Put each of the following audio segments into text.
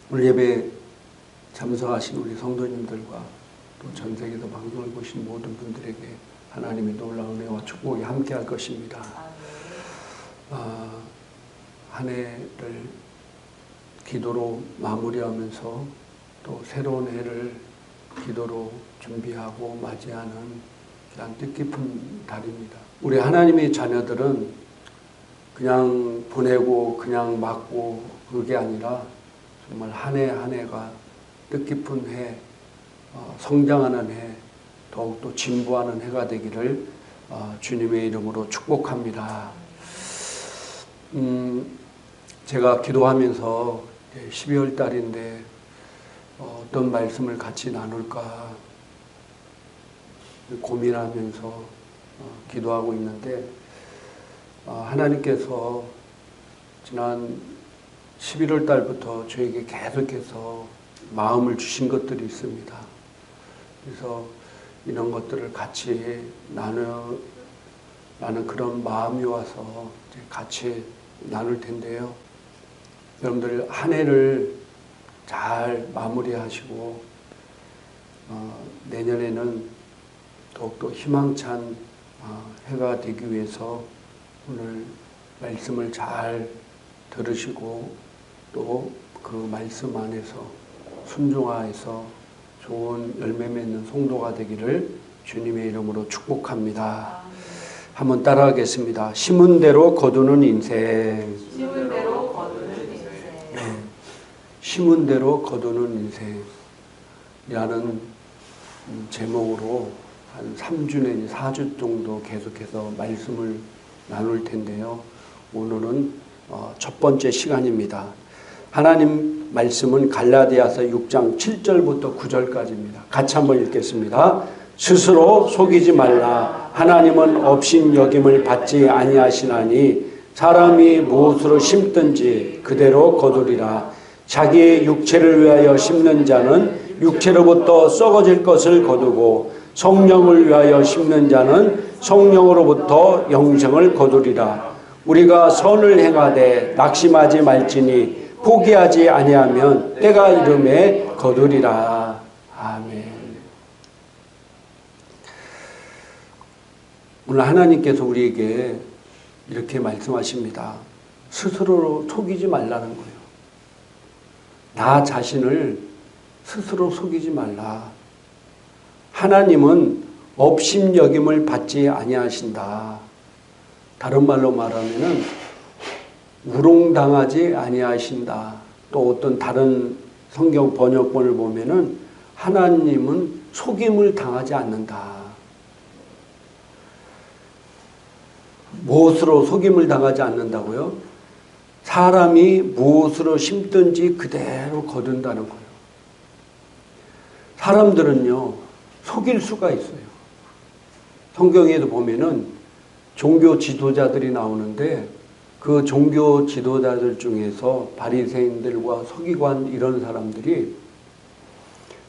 오늘 예배 참석하신 우리 성도님들과 또 전 세계에서 방송을 보신 모든 분들에게 하나님의 놀라운 은혜와 축복이 함께할 것입니다. 한 해를 기도로 마무리하면서 또 새로운 해를 기도로 준비하고 맞이하는 그냥 뜻깊은 달입니다. 우리 하나님의 자녀들은 그냥 보내고 그냥 맞고 그게 아니라 정말 한 해 한 해가 뜻깊은 해, 성장하는 해, 더욱더 진보하는 해가 되기를 주님의 이름으로 축복합니다. 제가 기도하면서 12월 달인데 어떤 말씀을 같이 나눌까 고민하면서 기도하고 있는데 하나님께서 지난 11월 달부터 저에게 계속해서 마음을 주신 것들이 있습니다. 그래서 이런 것들을 같이 나는 그런 마음이 와서 이제 같이 나눌 텐데요. 여러분들 한 해를 잘 마무리하시고 내년에는 더욱더 희망찬 해가 되기 위해서 오늘 말씀을 잘 들으시고 또 그 말씀 안에서 순종하여서 좋은 열매 맺는 성도가 되기를 주님의 이름으로 축복합니다. 한번 따라하겠습니다. 심은 대로 거두는 인생. 심은 대로 거두는 인생. 네. 심은 대로 거두는 인생이라는 제목으로 한 3주 내지 4주 정도 계속해서 말씀을 나눌 텐데요. 오늘은 첫 번째 시간입니다. 하나님 말씀은 갈라디아서 6장 7절부터 9절까지입니다. 같이 한번 읽겠습니다. 스스로 속이지 말라. 하나님은 업신여김을 받지 아니하시나니 사람이 무엇으로 심든지 그대로 거두리라. 자기의 육체를 위하여 심는 자는 육체로부터 썩어질 것을 거두고 성령을 위하여 심는 자는 성령으로부터 영생을 거두리라. 우리가 선을 행하되 낙심하지 말지니 포기하지 아니하면 때가 이름에 거두리라. 아멘. 오늘 하나님께서 우리에게 이렇게 말씀하십니다. 스스로 속이지 말라는 거예요. 나 자신을 스스로 속이지 말라. 하나님은 업신여김을 받지 아니하신다. 다른 말로 말하면은 우롱당하지 아니하신다. 또 어떤 다른 성경 번역본을 보면은 하나님은 속임을 당하지 않는다. 무엇으로 속임을 당하지 않는다고요? 사람이 무엇으로 심든지 그대로 거둔다는 거예요. 사람들은요, 속일 수가 있어요. 성경에도 보면은 종교 지도자들이 나오는데 그 종교 지도자들 중에서 바리새인들과 서기관 이런 사람들이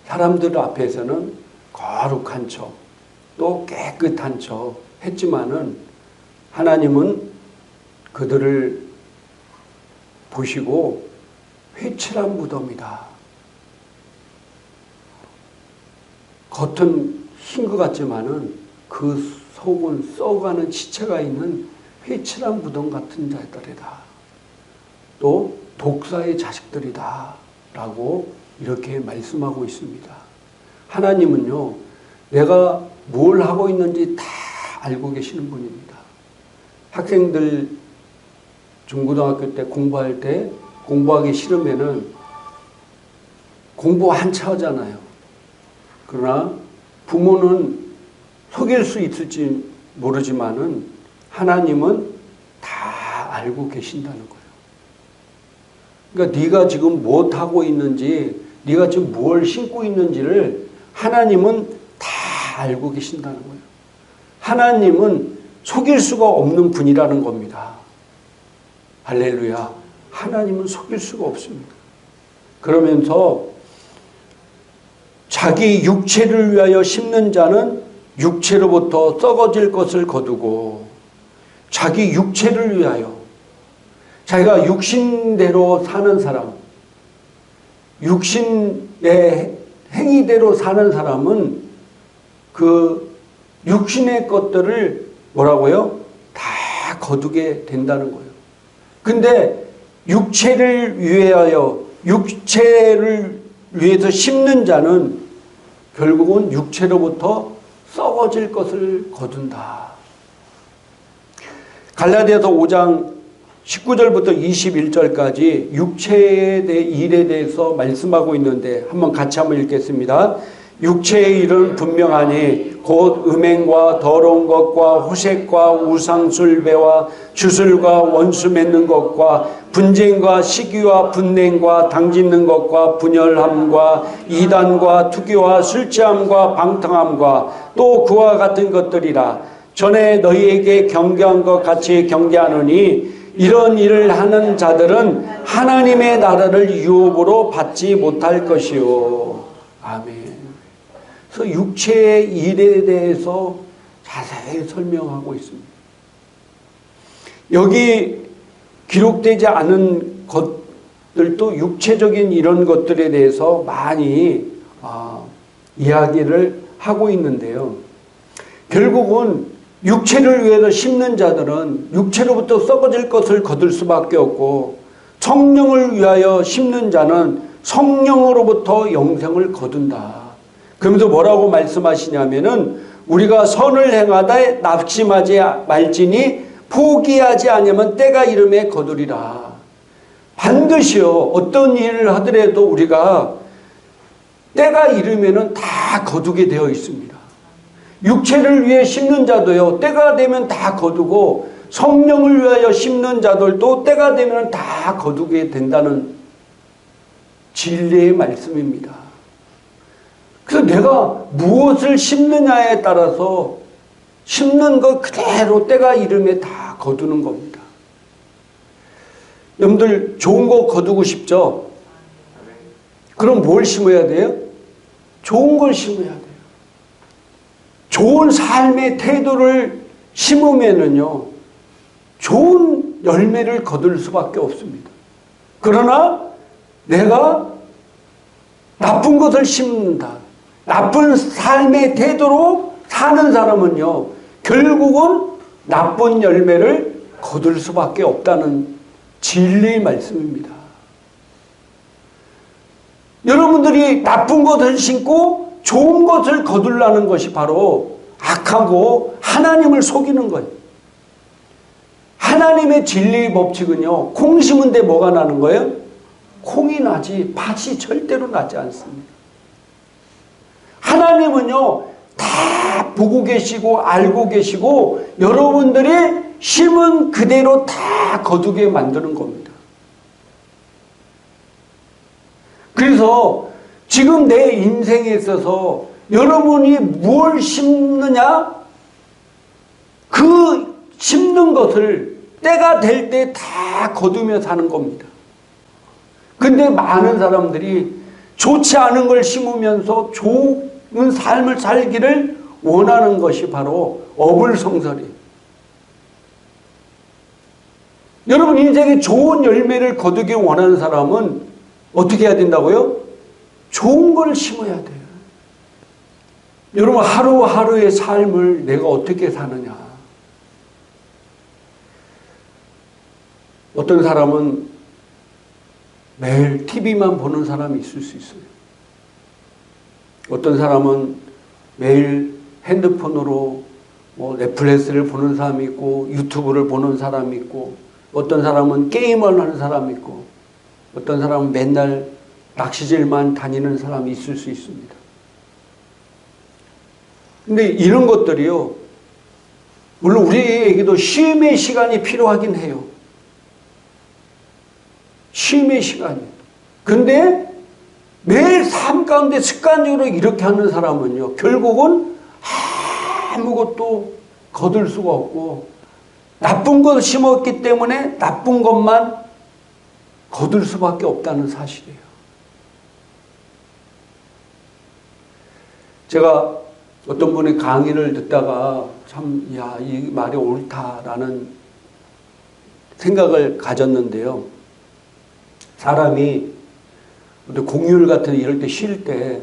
사람들 앞에서는 거룩한 척, 또 깨끗한 척 했지만은 하나님은 그들을 보시고 회칠한 무덤이다. 겉은 흰 것 같지만은 그 속은 썩어가는 시체가 있는 회칠한 무덤 같은 자들이다. 또 독사의 자식들이다. 라고 이렇게 말씀하고 있습니다. 하나님은요, 내가 뭘 하고 있는지 다 알고 계시는 분입니다. 학생들 중고등학교 때 공부할 때 공부하기 싫으면은 공부 한차 하잖아요. 그러나 부모는 속일 수 있을지 모르지만은 하나님은 다 알고 계신다는 거예요. 그러니까 네가 지금 무엇 하고 있는지, 네가 지금 무엇을 신고 있는지를 하나님은 다 알고 계신다는 거예요. 하나님은 속일 수가 없는 분이라는 겁니다. 할렐루야. 하나님은 속일 수가 없습니다. 그러면서 자기 육체를 위하여 심는 자는 육체로부터 썩어질 것을 거두고, 자기 육체를 위하여, 자기가 육신대로 사는 사람, 육신의 행위대로 사는 사람은 그 육신의 것들을 뭐라고요? 다 거두게 된다는 거예요. 근데 육체를 위하여 육체를 위해서 심는 자는 결국은 육체로부터 썩어질 것을 거둔다. 갈라디아서 5장 19절부터 21절까지 육체의 일에 대해서 말씀하고 있는데 한번 같이 한번 읽겠습니다. 육체의 일은 분명하니 곧 음행과 더러운 것과 호색과 우상술배와 주술과 원수 맺는 것과 분쟁과 시기와 분냉과 당짓는 것과 분열함과 이단과 투기와 술취함과 방탕함과 또 그와 같은 것들이라. 전에 너희에게 경계한 것 같이 경계하노니 이런 일을 하는 자들은 하나님의 나라를 유업으로 받지 못할 것이요. 아멘. 그래서 육체의 일에 대해서 자세히 설명하고 있습니다. 여기 기록되지 않은 것들도 육체적인 이런 것들에 대해서 많이 이야기를 하고 있는데요. 결국은 육체를 위해서 심는 자들은 육체로부터 썩어질 것을 거둘 수밖에 없고, 성령을 위하여 심는 자는 성령으로부터 영생을 거둔다. 그러면서 뭐라고 말씀하시냐면은 우리가 선을 행하되 낙심하지 말지니 포기하지 않으면 때가 이름에 거두리라. 반드시요, 어떤 일을 하더라도 우리가 때가 이르면은 다 거두게 되어 있습니다. 육체를 위해 심는 자도요, 때가 되면 다 거두고, 성령을 위하여 심는 자들도 때가 되면 다 거두게 된다는 진리의 말씀입니다. 그래서 내가 무엇을 심느냐에 따라서 심는 것 그대로 때가 이름에 다 거두는 겁니다. 여러분들 좋은 거 거두고 싶죠? 그럼 뭘 심어야 돼요? 좋은 걸 심어야 돼요. 좋은 삶의 태도를 심으면은요, 좋은 열매를 거둘 수밖에 없습니다. 그러나 내가 나쁜 것을 심는다, 나쁜 삶의 태도로 사는 사람은요, 결국은 나쁜 열매를 거둘 수밖에 없다는 진리의 말씀입니다. 여러분들이 나쁜 것을 심고 좋은 것을 거두려는 것이 바로 악하고 하나님을 속이는 거예요. 하나님의 진리의 법칙은요, 콩 심은 데 뭐가 나는 거예요? 콩이 나지 팥이 절대로 나지 않습니다. 하나님은요, 다 보고 계시고 알고 계시고 여러분들이 심은 그대로 다 거두게 만드는 겁니다. 그래서 지금 내 인생에 있어서 여러분이 뭘 심느냐, 그 심는 것을 때가 될 때 다 거두며 사는 겁니다. 근데 많은 사람들이 좋지 않은 걸 심으면서 좋은 삶을 살기를 원하는 것이 바로 어불성설이에요. 여러분 인생에 좋은 열매를 거두기 원하는 사람은 어떻게 해야 된다고요? 좋은 걸 심어야 돼요. 여러분 하루하루의 삶을 내가 어떻게 사느냐. 어떤 사람은 매일 TV만 보는 사람이 있을 수 있어요. 어떤 사람은 매일 핸드폰으로 넷플릭스를 보는 사람이 있고 유튜브를 보는 사람이 있고, 어떤 사람은 게임을 하는 사람이 있고, 어떤 사람은 맨날 낚시질만 다니는 사람이 있을 수 있습니다. 근데 이런 것들이요, 물론 우리에게도 쉼의 시간이 필요하긴 해요. 쉼의 시간이. 근데 매일 삶 가운데 습관적으로 이렇게 하는 사람은요, 결국은 아무것도 거둘 수가 없고, 나쁜 것을 심었기 때문에 나쁜 것만 거둘 수밖에 없다는 사실이에요. 제가 어떤 분의 강의를 듣다가 참, 이 말이 옳다라는 생각을 가졌는데요. 사람이 근데 공휴일 같은 이럴 때 쉴 때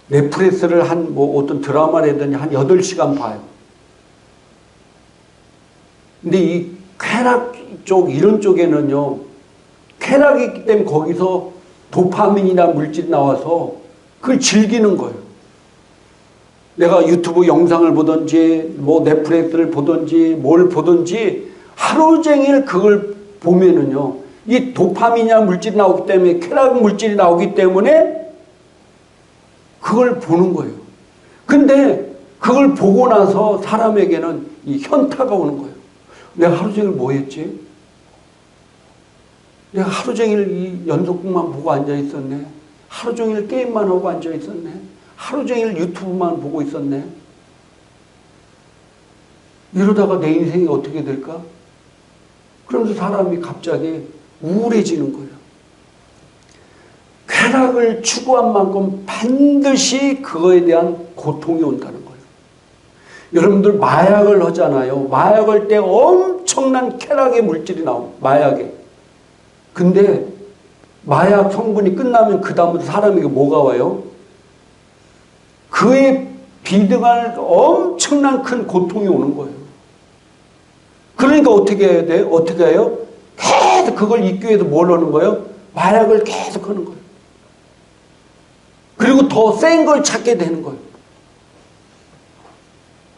넷플릭스를 한 뭐 어떤 드라마라든지 한 8시간 봐요. 근데 이 쾌락 쪽 이런 쪽에는요, 쾌락이 있기 때문에 거기서 도파민이나 물질이 나와서 그걸 즐기는 거예요. 내가 유튜브 영상을 보든지 뭐 넷플릭스를 보든지 뭘 보든지 하루 종일 그걸 보면은요, 이 도파민이나 물질이 나오기 때문에, 쾌락 물질이 나오기 때문에 그걸 보는 거예요. 근데 그걸 보고 나서 사람에게는 이 현타가 오는 거예요. 내가 하루 종일 뭐 했지? 내가 하루 종일 이 연속극만 보고 앉아 있었네. 하루 종일 게임만 하고 앉아 있었네. 하루 종일 유튜브만 보고 있었네. 이러다가 내 인생이 어떻게 될까? 그러면서 사람이 갑자기 우울해지는 거예요. 쾌락을 추구한 만큼 반드시 그거에 대한 고통이 온다는 거예요. 여러분들 마약을 하잖아요. 마약할 때 엄청난 쾌락의 물질이 나옵니다. 마약에. 근데 마약 성분이 끝나면 그 다음부터 사람에게 뭐가 와요? 그에 비등할 엄청난 큰 고통이 오는 거예요. 그러니까 어떻게 해야 돼요? 어떻게 해요? 계속 그걸 잊기 위해서 뭘 하는 거예요? 마약을 계속 하는 거예요. 그리고 더 센 걸 찾게 되는 거예요.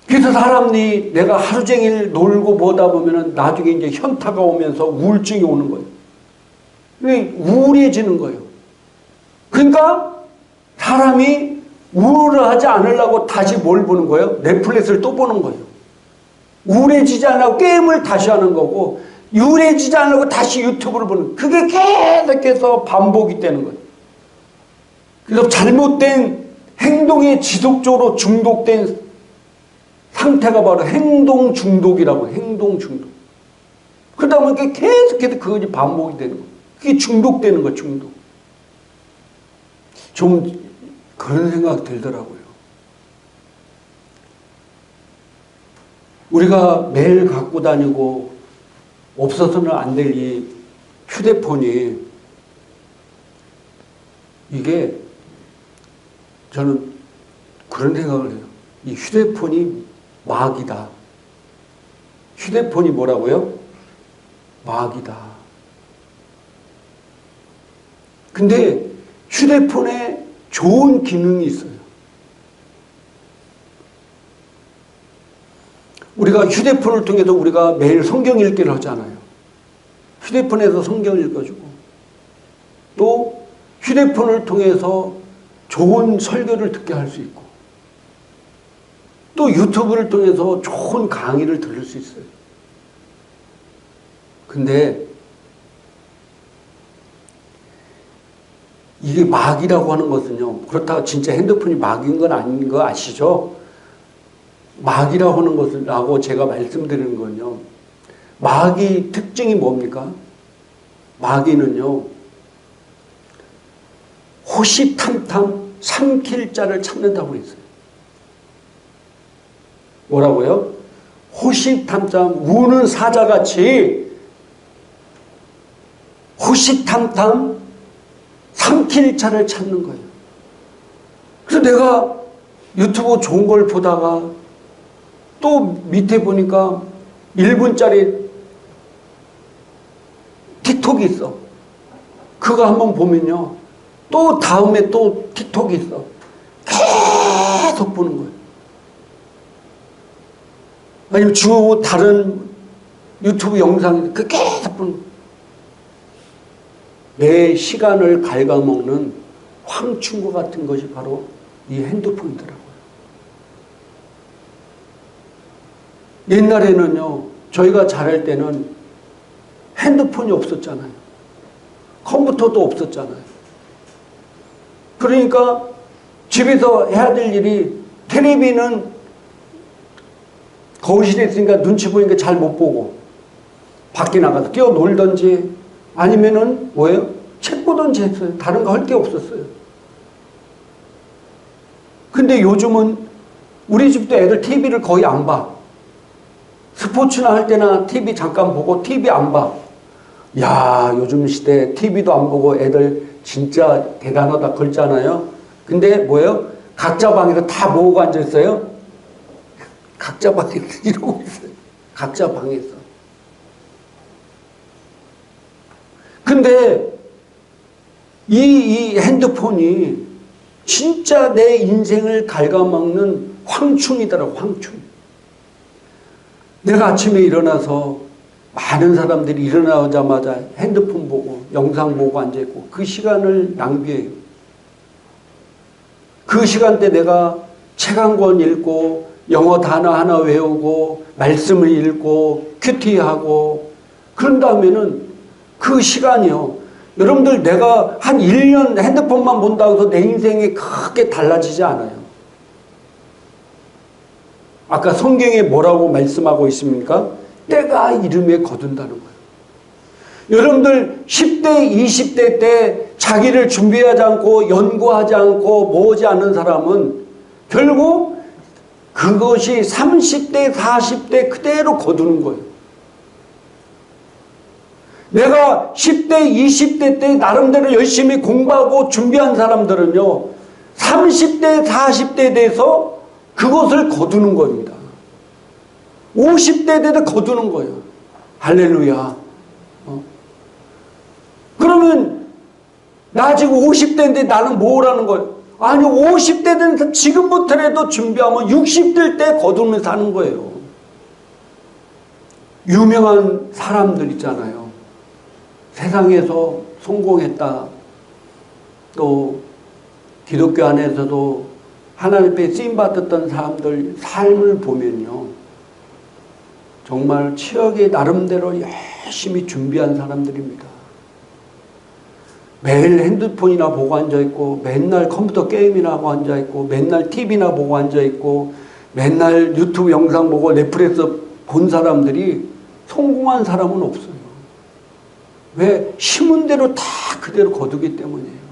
그래서 사람들이 내가 하루 종일 놀고 보다 보면은 나중에 이제 현타가 오면서 우울증이 오는 거예요. 우울해지는 거예요. 그러니까 사람이 우울을 하지 않으려고 다시 뭘 보는 거예요? 넷플릭스를 또 보는 거예요. 우울해지지 않으려고 게임을 다시 하는 거고, 우울해지지 않으려고 다시 유튜브를 보는 거예요. 그게 계속해서 반복이 되는 거예요. 그래서 잘못된 행동에 지속적으로 중독된 상태가 바로 행동 중독이라고 해요. 행동 중독. 그러다 보니까 계속해서 그것이 반복이 되는 거예요. 그게 중독되는 거예요. 중독. 좀 그런 생각 들더라고요. 우리가 매일 갖고 다니고 없어서는 안 될 이 휴대폰이, 이게 저는 그런 생각을 해요. 이 휴대폰이 마귀다. 휴대폰이 뭐라고요? 마귀다. 근데 휴대폰에 좋은 기능이 있어요. 우리가 휴대폰을 통해서 우리가 매일 성경 읽기를 하잖아요. 휴대폰에서 성경 읽어주고, 또 휴대폰을 통해서 좋은 설교를 듣게 할 수 있고, 또 유튜브를 통해서 좋은 강의를 들을 수 있어요. 근데 이게 마귀라고 하는 것은요, 그렇다고 진짜 핸드폰이 마귀인 건 아닌 거 아시죠? 마귀라고 하는 것을 라고 제가 말씀드리는 건요, 마귀 특징이 뭡니까? 마귀는요, 호시탐탐 삼킬 자를 찾는다고 했어요. 뭐라고요? 호시탐탐, 우는 사자같이 호시탐탐 삼킬 자를 찾는 거예요. 그래서 내가 유튜브 좋은 걸 보다가 또 밑에 보니까 1분짜리 틱톡이 있어. 그거 한번 보면요, 또 다음에 또 틱톡이 있어. 계속 보는 거예요. 아니면 주 다른 유튜브 영상 그 계속 보는 거예요. 내 시간을 갉아먹는 황충고 같은 것이 바로 이 핸드폰이더라고요. 옛날에는요, 저희가 자랄 때는 핸드폰이 없었잖아요. 컴퓨터도 없었잖아요. 그러니까 집에서 해야 될 일이, 텔레비는 거실에 있으니까 눈치 보니까 잘 못 보고 밖에 나가서 뛰어놀던지 아니면은 뭐예요? 책 보던지 했어요. 다른 거 할 게 없었어요. 근데 요즘은 우리 집도 애들 TV를 거의 안 봐. 스포츠나 할 때나 TV 잠깐 보고 TV 안 봐. 야, 요즘 시대 TV도 안 보고 애들 진짜 대단하다 그랬잖아요. 근데 뭐예요? 각자 방에서 다 모으고 앉아있어요. 각자 방에서 이러고 있어요. 각자 방에서. 근데 이 핸드폰이 진짜 내 인생을 갉아먹는 황충이더라고, 황충. 내가 아침에 일어나서 많은 사람들이 일어나자마자 핸드폰 보고 영상 보고 앉아있고 그 시간을 낭비해요. 그 시간대 내가 책 한 권 읽고 영어 단어 하나 외우고 말씀을 읽고 큐티하고 그런 다음에는 그 시간이요. 여러분들 내가 한 1년 핸드폰만 본다고 해서 내 인생이 크게 달라지지 않아요. 아까 성경에 뭐라고 말씀하고 있습니까? 때가 이름에 거둔다는 거예요. 여러분들 10대, 20대 때 자기를 준비하지 않고 연구하지 않고 모으지 않는 사람은 결국 그것이 30대, 40대 그대로 거두는 거예요. 내가 10대, 20대 때 나름대로 열심히 공부하고 준비한 사람들은요, 30대, 40대 돼서 그것을 거두는 겁니다. 50대 돼도 거두는 거예요. 할렐루야. 그러면 나 지금 50대인데 나는 뭐라는 거예요? 아니 50대 된 지금부터라도 준비하면 60대 때 거두면서 사는 거예요. 유명한 사람들 있잖아요. 세상에서 성공했다. 또 기독교 안에서도 하나님 앞에 쓰임받았던 사람들 삶을 보면요. 정말 치열하게 나름대로 열심히 준비한 사람들입니다. 매일 핸드폰이나 보고 앉아있고 맨날 컴퓨터 게임이나 하고 앉아있고 맨날 TV나 보고 앉아있고 맨날 유튜브 영상 보고 넷플릭스 본 사람들이 성공한 사람은 없어요. 왜? 심은 대로 다 그대로 거두기 때문이에요.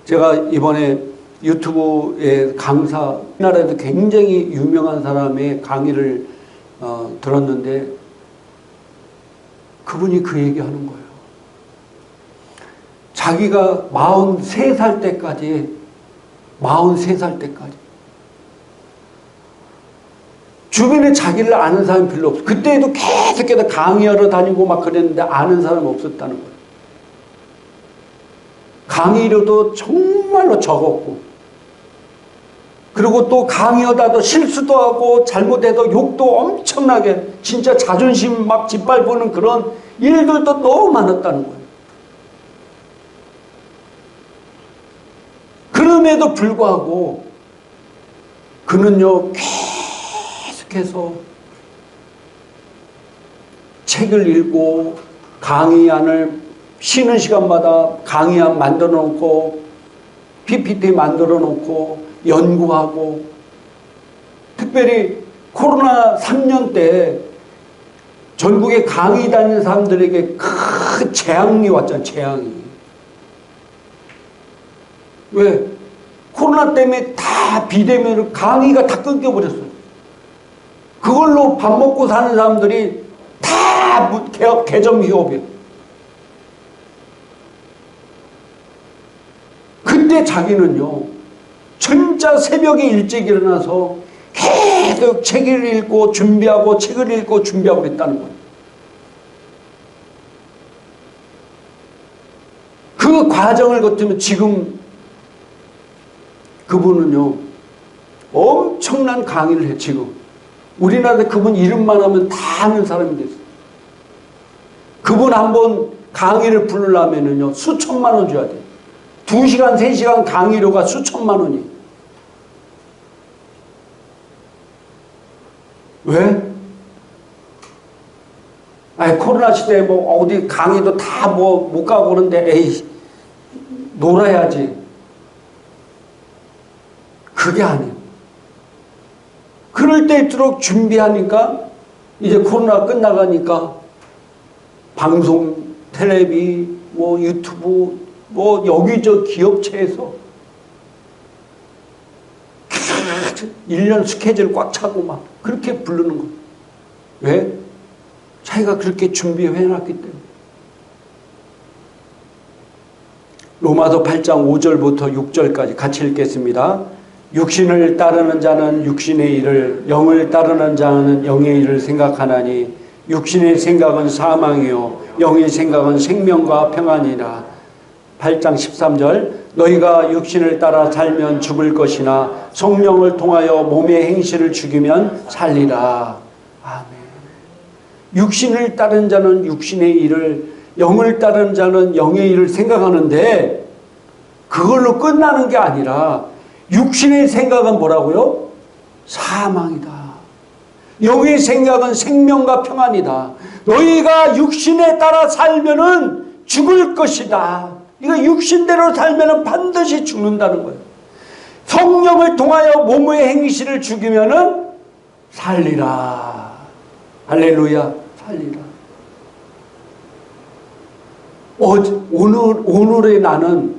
제가 이번에 유튜브의 강사, 우리나라에도 굉장히 유명한 사람의 강의를 들었는데 그분이 그 얘기하는 거예요. 자기가 43살 때까지 주변에 자기를 아는 사람이 별로 없어. 그때도 계속해서 강의하러 다니고 막 그랬는데 아는 사람이 없었다는 거예요. 강의료도 정말로 적었고, 그리고 또 강의하다도 실수도 하고 잘못해도 욕도 엄청나게 진짜 자존심 막 짓밟는 그런 일들도 너무 많았다는 거예요. 그럼에도 불구하고 그는요 계속해서 책을 읽고 강의안을 쉬는 시간마다 강의안 만들어 놓고 PPT 만들어 놓고 연구하고, 특별히 코로나 3년 때 전국에 강의 다니는 사람들에게 큰 재앙이 왔잖아요. 재앙이. 왜? 코로나 때문에 다 비대면으로 강의가 다 끊겨버렸어요. 그걸로 밥 먹고 사는 사람들이 다 개점 휴업이에요. 그때 자기는요, 진짜 새벽에 일찍 일어나서 계속 책을 읽고 준비하고 책을 읽고 준비하고 그랬다는 거예요. 그 과정을 거치면 지금 그분은요 엄청난 강의를 해. 지금 우리나라에 그분 이름만 하면 다 아는 사람이 됐어요. 그분 한번 강의를 부르려면은요 수천만 원 줘야 돼요. 2시간 3시간 강의료가 수천만 원이에요. 왜? 아니 코로나 시대에 뭐 어디 강의도 다 뭐 못 가고 그러는데 에이 놀아야지. 그게 아니에요. 그럴 때일수록 준비하니까 이제 코로나 끝나가니까 방송, 텔레비, 뭐 유튜브, 뭐 여기저 기업체에서 1년 스케줄 꽉 차고 막 그렇게 부르는 거예요. 왜? 자기가 그렇게 준비해놨기 때문에. 로마서 8장 5절부터 6절까지 같이 읽겠습니다. 육신을 따르는 자는 육신의 일을, 영을 따르는 자는 영의 일을 생각하나니 육신의 생각은 사망이요 영의 생각은 생명과 평안이라. 8장 13절 너희가 육신을 따라 살면 죽을 것이나 성령을 통하여 몸의 행실을 죽이면 살리라. 아멘. 육신을 따른 자는 육신의 일을, 영을 따른 자는 영의 일을 생각하는데 그걸로 끝나는 게 아니라 육신의 생각은 뭐라고요? 사망이다. 영의 생각은 생명과 평안이다. 너희가 육신에 따라 살면은 죽을 것이다. 이거 육신대로 살면은 반드시 죽는다는 거예요. 성령을 통하여 몸의 행실을 죽이면은 살리라. 할렐루야. 살리라. 오늘의 나는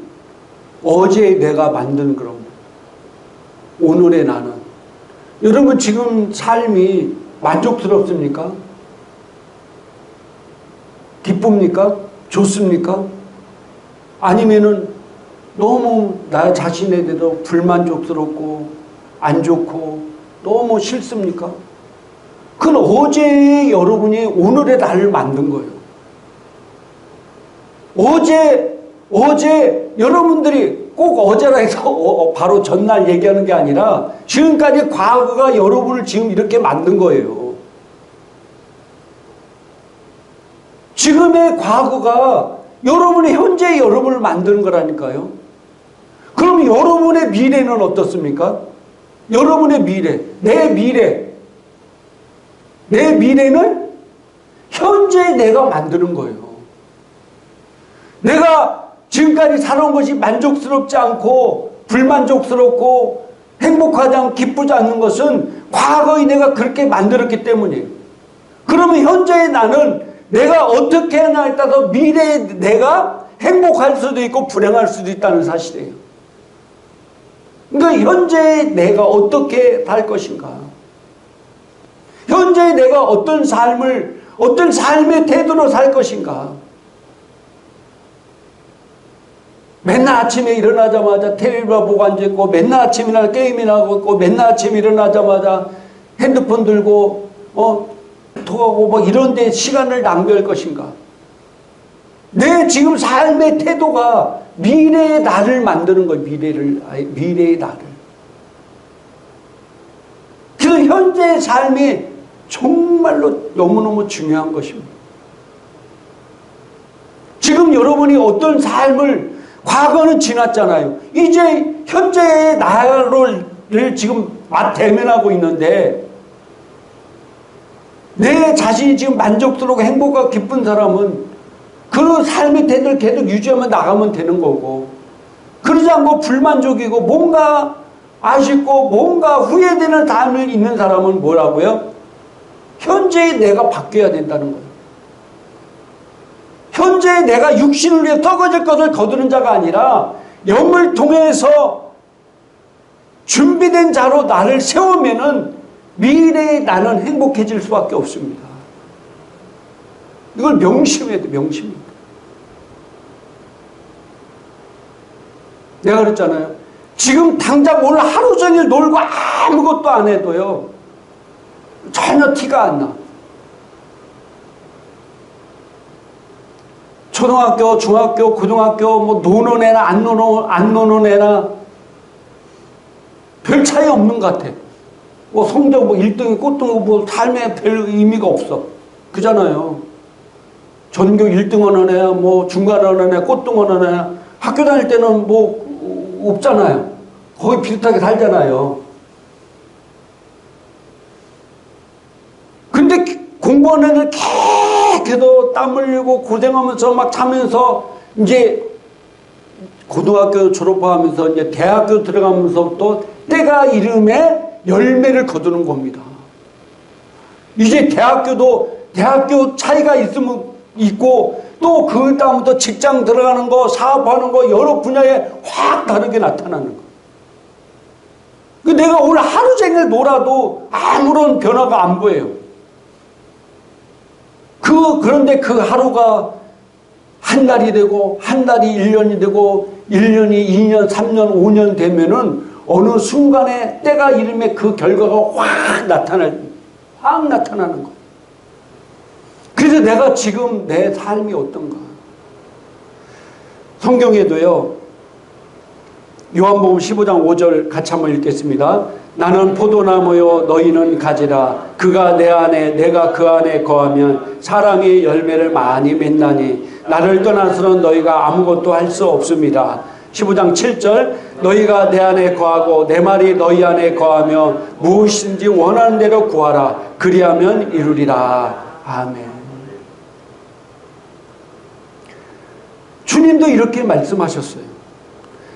어제 내가 만든 그런 오늘의 나는. 여러분 지금 삶이 만족스럽습니까? 기쁩니까? 좋습니까? 아니면은 너무 나 자신에 대해서 불만족스럽고 안 좋고 너무 싫습니까? 그건 어제의 여러분이 오늘의 나를 만든 거예요. 어제 여러분들이 꼭 어제라 해서 바로 전날 얘기하는 게 아니라 지금까지 과거가 여러분을 지금 이렇게 만든 거예요. 지금의 과거가 여러분의 현재의 여러분을 만드는 거라니까요. 그럼 여러분의 미래는 어떻습니까? 여러분의 미래, 내 미래는 현재 내가 만드는 거예요. 내가 지금까지 살아온 것이 만족스럽지 않고 불만족스럽고 행복하지 않고 기쁘지 않는 것은 과거에 내가 그렇게 만들었기 때문이에요. 그러면 현재의 나는 내가 어떻게 하냐에 따라서 미래의 내가 행복할 수도 있고 불행할 수도 있다는 사실이에요. 그러니까 현재의 내가 어떻게 살 것인가? 현재의 내가 어떤 삶의 태도로 살 것인가? 맨날 아침에 일어나자마자 텔레비전 보고 앉아있고 맨날 아침이나 게임이나 하고 있고 맨날 아침에 일어나자마자 핸드폰 들고 토하고 뭐 이런 데 시간을 낭비할 것인가? 내 지금 삶의 태도가 미래의 나를 만드는 거예요. 미래의 나를. 그래서 현재의 삶이 정말로 너무너무 중요한 것입니다. 지금 여러분이 어떤 삶을 과거는 지났잖아요. 이제 현재의 나를 지금 대면하고 있는데 내 자신이 지금 만족스럽고 행복하고 기쁜 사람은 그 삶의 태도를 계속 유지하면 나가면 되는 거고, 그러지 않고 불만족이고 뭔가 아쉽고 뭔가 후회되는 삶을 있는 사람은 뭐라고요? 현재의 내가 바뀌어야 된다는 거예요. 현재 내가 육신을 위해 썩어질 것을 거두는 자가 아니라 영을 통해서 준비된 자로 나를 세우면은 미래의 나는 행복해질 수밖에 없습니다. 이걸 명심해야 돼, 명심. 내가 그랬잖아요. 지금 당장 오늘 하루 종일 놀고 아무것도 안 해도요, 전혀 티가 안 나. 초등학교, 중학교, 고등학교, 뭐 노는 애나 안 노는 애나 별 차이 없는 것 같아. 뭐 성적 뭐 1등이 꼴등이고 뭐 삶에 별 의미가 없어. 그잖아요. 전교 1등 하는 애, 뭐 중간 하는 애, 꼴등 하는 애, 학교 다닐 때는 뭐 없잖아요. 거의 비슷하게 살잖아요. 근데 공부하는 애는 계속 땀 흘리고 고생하면서 막 자면서 이제 고등학교 졸업하면서 이제 대학교 들어가면서 또 때가 이름에 열매를 거두는 겁니다. 이제 대학교 차이가 있고 또 그 다음부터 직장 들어가는 거, 사업하는 거 여러 분야에 확 다르게 나타나는 거. 내가 오늘 하루 종일 놀아도 아무런 변화가 안 보여요. 그런데 그 하루가 한 달이 되고 한 달이 1년이 되고 1년이 2년, 3년, 5년 되면은 어느 순간에 때가 이름에 그 결과가 확 나타나는 거. 그래서 내가 지금 내 삶이 어떤가? 성경에도요, 요한복음 15장 5절 같이 한번 읽겠습니다. 나는 포도나무요 너희는 가지라. 그가 내 안에 내가 그 안에 거하면 사람이 열매를 많이 맺나니 나를 떠나서는 너희가 아무것도 할 수 없습니다. 15장 7절 너희가 내 안에 거하고 내 말이 너희 안에 거하며 무엇인지 원하는 대로 구하라. 그리하면 이루리라. 아멘. 주님도 이렇게 말씀하셨어요.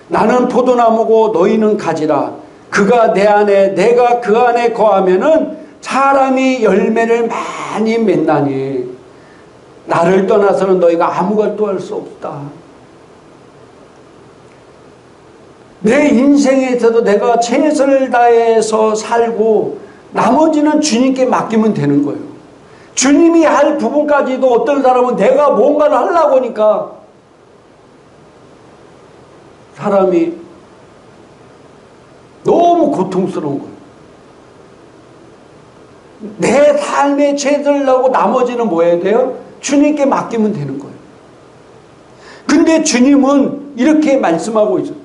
나는 포도나무고 너희는 가지라. 그가 내 안에 내가 그 안에 거하면은 사람이 열매를 많이 맺나니 나를 떠나서는 너희가 아무것도 할 수 없다. 내 인생에서도 내가 최선을 다해서 살고 나머지는 주님께 맡기면 되는 거예요. 주님이 할 부분까지도 어떤 사람은 내가 뭔가를 하려고 하니까 사람이 너무 고통스러운 거예요. 내 삶에 최선을 다하고 나머지는 뭐 해야 돼요? 주님께 맡기면 되는 거예요. 근데 주님은 이렇게 말씀하고 있어요.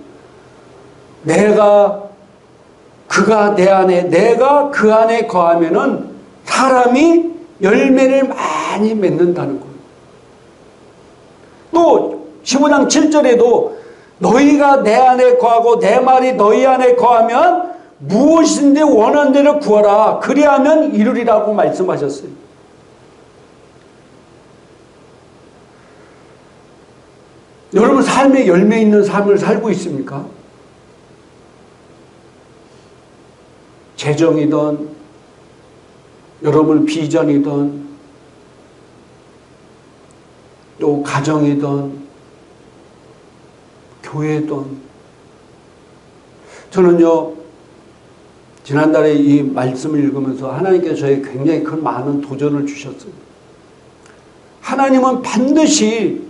그가 내 안에 내가 그 안에 거하면은 사람이 열매를 많이 맺는다는 거예요. 또 15장 7절에도 너희가 내 안에 거하고 내 말이 너희 안에 거하면 무엇인데 원하는 대로 구하라. 그리하면 이루리라고 말씀하셨어요. 여러분 삶에 열매 있는 삶을 살고 있습니까? 재정이든 여러분 비전이든 또 가정이든 교회든 저는요 지난달에 이 말씀을 읽으면서 하나님께서 저에게 굉장히 큰 많은 도전을 주셨어요. 하나님은 반드시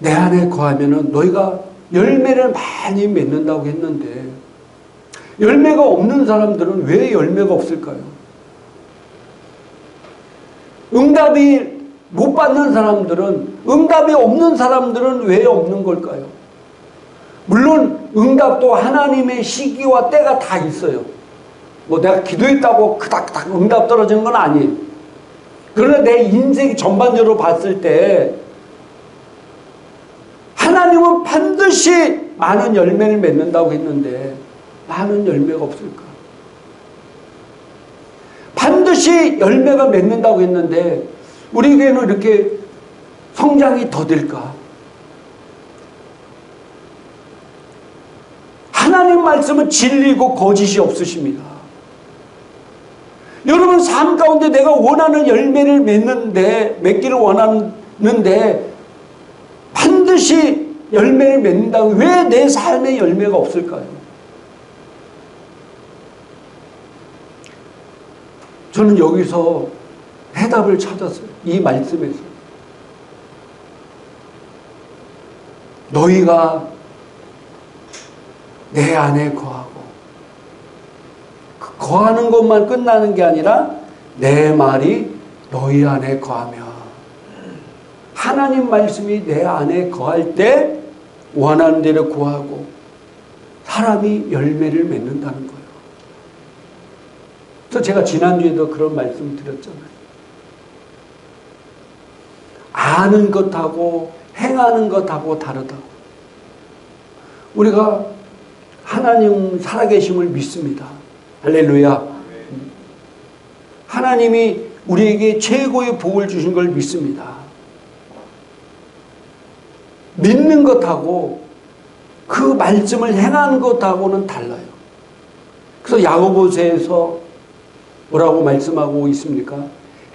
내 안에 거하면은 너희가 열매를 많이 맺는다고 했는데 열매가 없는 사람들은 왜 열매가 없을까요? 응답이 못 받는 사람들은 응답이 없는 사람들은 왜 없는 걸까요? 물론 응답도 하나님의 시기와 때가 다 있어요. 뭐 내가 기도했다고 그닥 응답 떨어지는 건 아니에요. 그러나 내 인생 전반적으로 봤을 때 하나님은 반드시 많은 열매를 맺는다고 했는데 많은 열매가 없을까? 반드시 열매가 맺는다고 했는데 우리 교회는 이렇게 성장이 더딜까? 하나님 말씀은 진리고 거짓이 없으십니다. 여러분 삶 가운데 내가 원하는 열매를 맺기를 원하는데 반드시 열매를 맺는다고 왜 내 삶에 열매가 없을까요? 저는 여기서 해답을 찾았어요. 이 말씀에서. 너희가 내 안에 거하고 그 거하는 것만 끝나는 게 아니라 내 말이 너희 안에 거하며 하나님 말씀이 내 안에 거할 때 원하는 대로 구하고 사람이 열매를 맺는다는 거예요. 그래서 제가 지난주에도 그런 말씀 드렸잖아요. 아는 것하고 행하는 것하고 다르다고. 우리가 하나님 살아계심을 믿습니다. 할렐루야. 하나님이 우리에게 최고의 복을 주신 걸 믿습니다. 믿는 것하고 그 말씀을 행하는 것하고는 달라요. 그래서 야고보서에서 뭐라고 말씀하고 있습니까?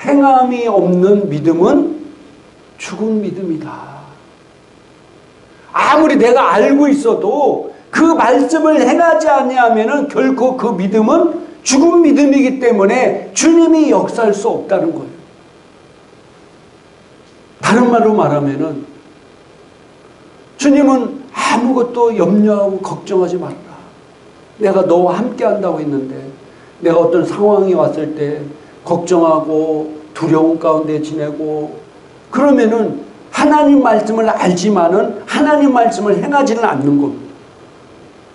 행함이 없는 믿음은 죽은 믿음이다. 아무리 내가 알고 있어도 그 말씀을 행하지 아니하면은 결코 그 믿음은 죽은 믿음이기 때문에 주님이 역사할 수 없다는 거예요. 다른 말로 말하면은 주님은 아무것도 염려하고 걱정하지 말라. 내가 너와 함께 한다고 했는데 내가 어떤 상황이 왔을 때 걱정하고 두려움 가운데 지내고 그러면은 하나님 말씀을 알지만은 하나님 말씀을 행하지는 않는 겁니다.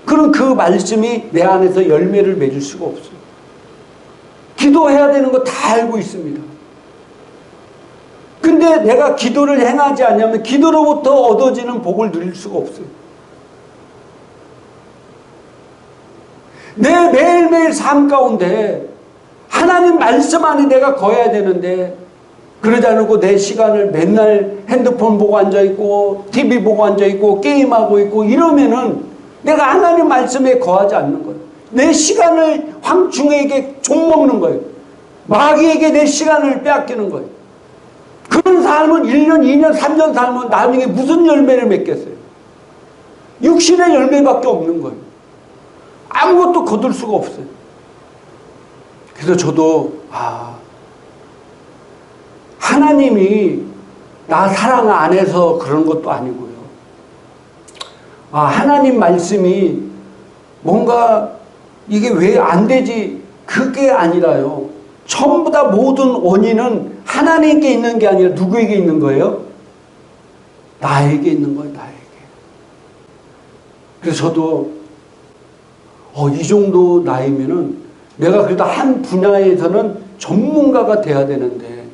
그럼 그 말씀이 내 안에서 열매를 맺을 수가 없어요. 기도해야 되는 거 다 알고 있습니다. 근데 내가 기도를 행하지 않으면 기도로부터 얻어지는 복을 누릴 수가 없어요. 내 매일매일 삶 가운데 하나님 말씀 안에 내가 거해야 되는데 그러지 않고 내 시간을 맨날 핸드폰 보고 앉아있고 TV 보고 앉아있고 게임하고 있고 이러면은 내가 하나님 말씀에 거하지 않는 거예요. 내 시간을 황충에게 좀먹는 거예요. 마귀에게 내 시간을 빼앗기는 거예요. 그런 삶은 1년, 2년, 3년 살면 나중에 무슨 열매를 맺겠어요? 육신의 열매밖에 없는 거예요. 아무것도 거둘 수가 없어요. 그래서 저도 하나님이 나 사랑 안 해서 그런 것도 아니고요. 하나님 말씀이 뭔가 이게 왜 안 되지 그게 아니라요. 전부 다 모든 원인은 하나님께 있는 게 아니라 누구에게 있는 거예요? 나에게 있는 거예요. 나에게. 그래서 저도 이 정도 나이면은 내가 그래도 한 분야에서는 전문가가 돼야 되는데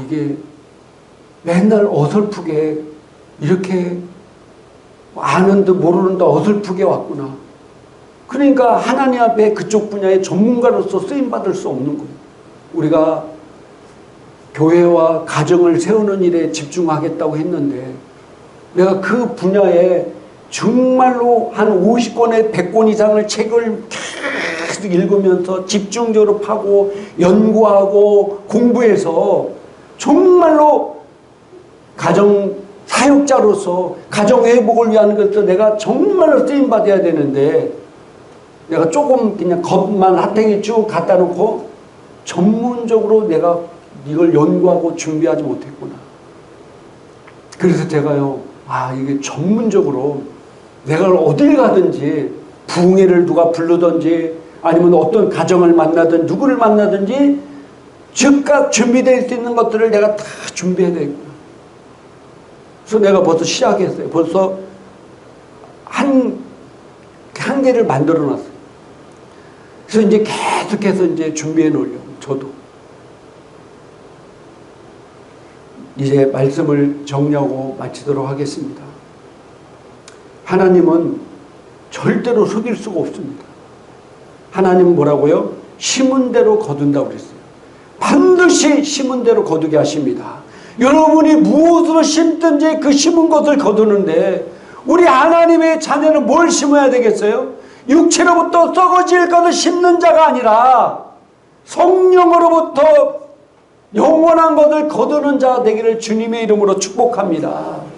이게 맨날 어설프게 이렇게 아는 듯 모르는 듯 어설프게 왔구나. 그러니까 하나님 앞에 그쪽 분야의 전문가로서 쓰임받을 수 없는 거예요. 우리가 교회와 가정을 세우는 일에 집중하겠다고 했는데 내가 그 분야에 정말로 한 50권에 100권 이상을 책을 계속 읽으면서 집중적으로 파고 연구하고 공부해서 정말로 가정 사역자로서 가정 회복을 위한 것도 내가 정말로 쓰임받아야 되는데 내가 조금 그냥 겉만 하탱이 쭉 갖다 놓고 전문적으로 내가 이걸 연구하고 준비하지 못했구나. 그래서 제가요, 이게 전문적으로 내가 어딜 가든지 부흥회를 누가 부르든지 아니면 어떤 가정을 만나든 누구를 만나든지 즉각 준비될 수 있는 것들을 내가 다 준비해야 되겠구나. 그래서 내가 벌써 시작했어요. 벌써 한 개를 만들어 놨어요. 그래서 이제 계속해서 이제 준비해 놓으려고, 저도. 이제 말씀을 정리하고 마치도록 하겠습니다. 하나님은 절대로 속일 수가 없습니다. 하나님은 뭐라고요? 심은 대로 거둔다고 그랬어요. 반드시 심은 대로 거두게 하십니다. 여러분이 무엇으로 심든지 그 심은 것을 거두는데 우리 하나님의 자녀는 뭘 심어야 되겠어요? 육체로부터 썩어질 것을 심는 자가 아니라 성령으로부터 영원한 것을 거두는 자가 되기를 주님의 이름으로 축복합니다.